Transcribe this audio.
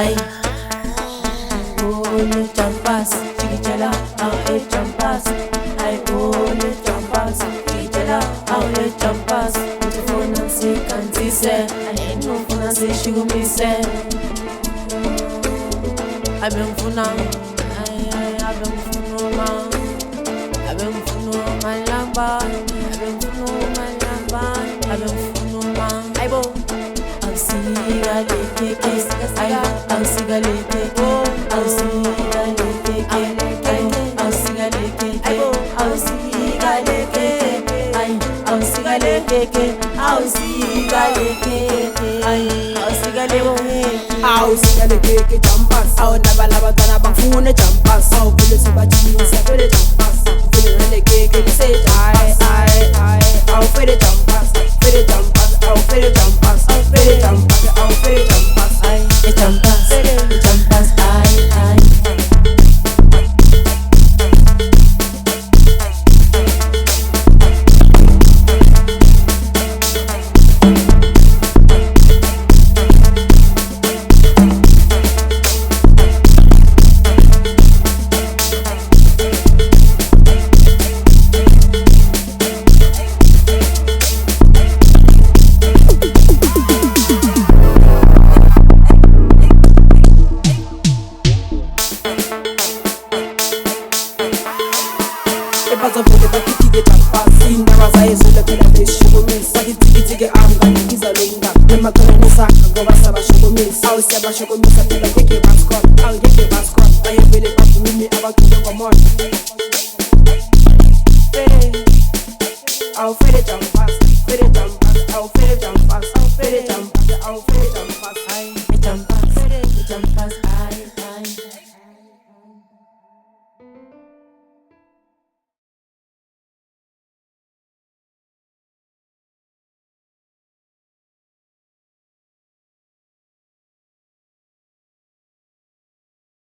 Ay, Ejampasi, chikijela, Ejampasi. Ay, Ejampasi, chikijela, Ejampasi. Utifuna nsikanzise, anenufuna nsishukumise. Abengifuna malamba, aibo. Ausigaleke Ejampasi, awu nabalabantwana bangifuna Ejampasi, awu phela sibathisa phela Ejampasi, phela nalekeke bise Ejampasi, awu phela Ejampasi, phela Ejampasi, awu phela Ejampasi, phela Ejampasi, awu phela Ejampasi, Ejampasi, Ejampasi, bazovele bakhiphike Ejampasi, indaba zayezule phela beshukumisa, bakitikitike amnganikiza lenga emakhaleni sakha ngoba sabashukumisa, awu siyabashukumisa phela ngeke basikhola, awu ngeke basikhola, bayevele bavumile abacule ngomoya. Awu phela Ejampasi, phela Ejampasi, awu phela Ejampasi, awu phela Ejampasi, awu phela Ejampasi, Ejampasi, Ejampasi.